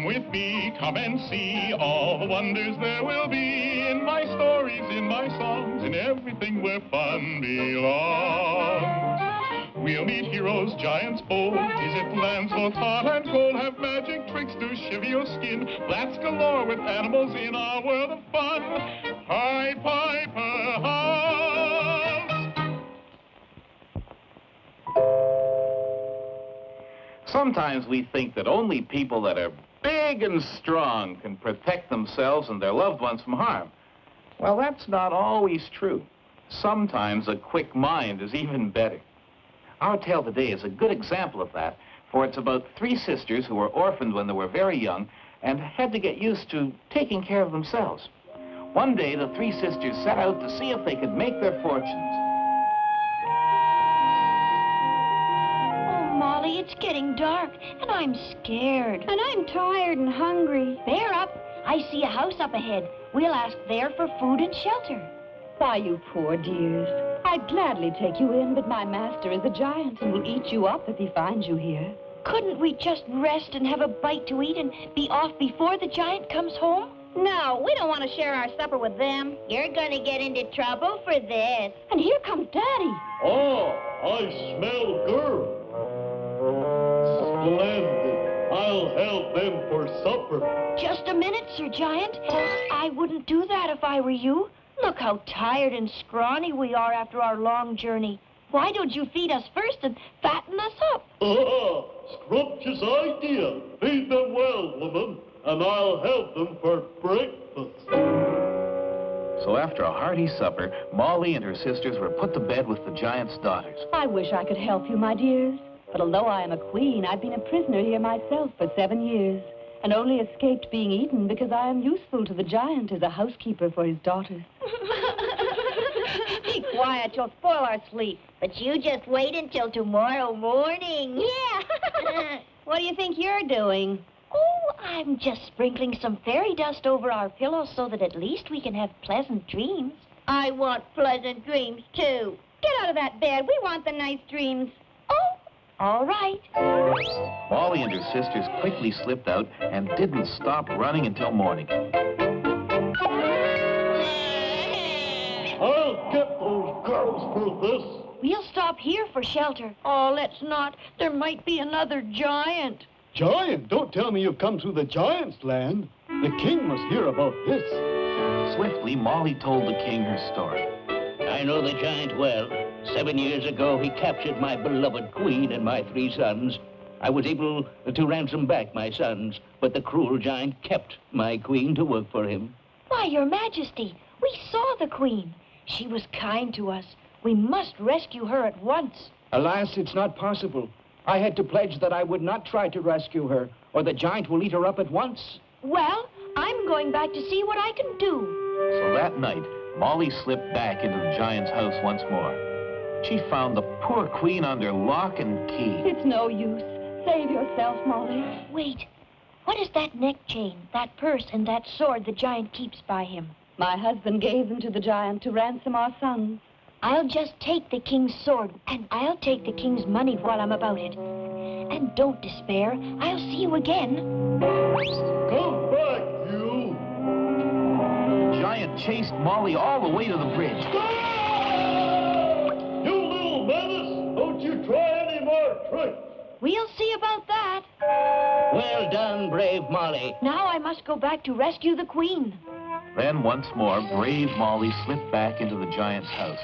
Come with me, come and see all the wonders there will be in my stories, in my songs, in everything where fun belongs. We'll meet heroes, giants bold, visit lands both hot and cold, have magic tricks to shiver your skin, blast galore with animals in our world of fun. Pied Piper House. Sometimes we think that only people that are big and strong can protect themselves and their loved ones from harm. Well, that's not always true. Sometimes a quick mind is even better. Our tale today is a good example of that, for it's about three sisters who were orphaned when they were very young and had to get used to taking care of themselves. One day, the three sisters set out to see if they could make their fortunes. Oh, Molly, it's getting dark, and I'm scared. And I'm tired and hungry. Bear up. I see a house up ahead. We'll ask there for food and shelter. Why, you poor dears. I'd gladly take you in, but my master is a giant and will eat you up if he finds you here. Couldn't we just rest and have a bite to eat and be off before the giant comes home? No, we don't want to share our supper with them. You're going to get into trouble for this. And here comes Daddy. Oh, I smell girl. Splendid. I'll help them for supper. Just a minute, Sir Giant. I wouldn't do that if I were you. Look how tired and scrawny we are after our long journey. Why don't you feed us first and fatten us up? Ah, scrumptious idea. Feed them well, woman, and I'll help them for breakfast. So after a hearty supper, Molly and her sisters were put to bed with the giant's daughters. I wish I could help you, my dears. But although I am a queen, I've been a prisoner here myself for 7 years, and only escaped being eaten because I am useful to the giant as a housekeeper for his daughters. Be quiet, you'll spoil our sleep. But you just wait until tomorrow morning. Yeah. What do you think you're doing? Oh, I'm just sprinkling some fairy dust over our pillows so that at least we can have pleasant dreams. I want pleasant dreams, too. Get out of that bed. We want the nice dreams. Oh, all right. Molly and her sisters quickly slipped out and didn't stop running until morning. I'll get those girls for this. We'll stop here for shelter. Oh, let's not. There might be another giant. Giant? Don't tell me you've come through the giant's land. The king must hear about this. Swiftly, Molly told the king her story. I know the giant well. 7 years ago, he captured my beloved queen and my 3 sons. I was able to ransom back my sons, but the cruel giant kept my queen to work for him. Why, Your Majesty, we saw the queen. She was kind to us. We must rescue her at once. Alas, it's not possible. I had to pledge that I would not try to rescue her, or the giant will eat her up at once. Well, I'm going back to see what I can do. So that night, Molly slipped back into the giant's house once more. She found the poor queen under lock and key. It's no use. Save yourself, Molly. Wait. What is that neck chain, that purse, and that sword the giant keeps by him? My husband gave them to the giant to ransom our sons. I'll just take the king's sword, and I'll take the king's money while I'm about it. And don't despair. I'll see you again. Come back, you. The giant chased Molly all the way to the bridge. You little menace! Don't you try any more tricks. We'll see about that. Well done, brave Molly. Now I must go back to rescue the queen. Then once more, brave Molly slipped back into the giant's house.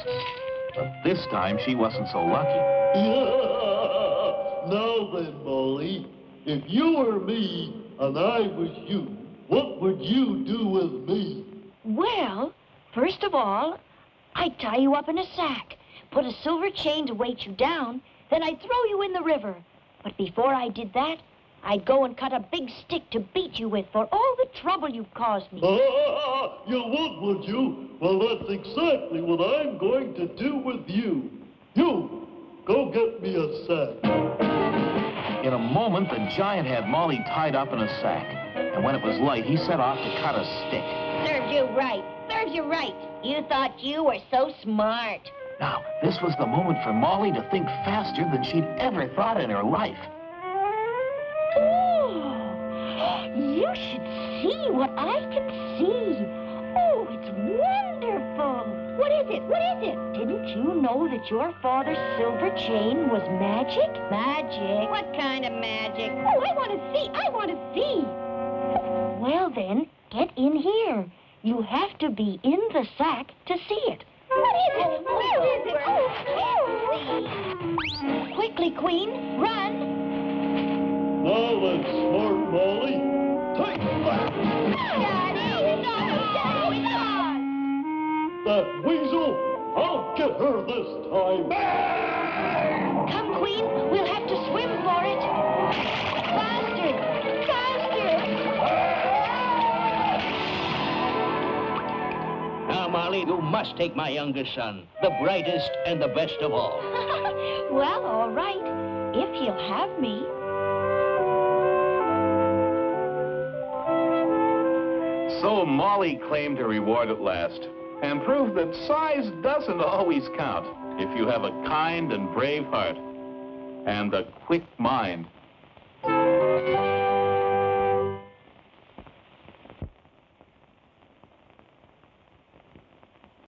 But this time, she wasn't so lucky. Now then, Molly, if you were me and I was you, what would you do with me? Well, first of all, I'd tie you up in a sack, put a silver chain to weight you down, then I'd throw you in the river. But before I did that, I'd go and cut a big stick to beat you with for all the trouble you've caused me. You would you? Well, that's exactly what I'm going to do with you. You, go get me a sack. In a moment, the giant had Molly tied up in a sack. And when it was light, he set off to cut a stick. Serves you right. Serves you right. You thought you were so smart. Now, this was the moment for Molly to think faster than she'd ever thought in her life. Oh, You should see what I can see. Oh, it's wonderful. What is it? What is it? Didn't you know that your father's silver chain was magic? Magic? What kind of magic? Oh, I want to see. I want to see. Well, then, get in here. You have to be in the sack to see it. What is it? Where is it? Oh, quickly, Queen, run. Now then, smart Molly. Take that! That weasel! I'll get her this time! Come, Queen, we'll have to swim for it. Faster, faster. Now, Molly, you must take my youngest son, the brightest and the best of all. Well, all right, if he'll have me. So Molly claimed her reward at last and proved that size doesn't always count if you have a kind and brave heart and a quick mind.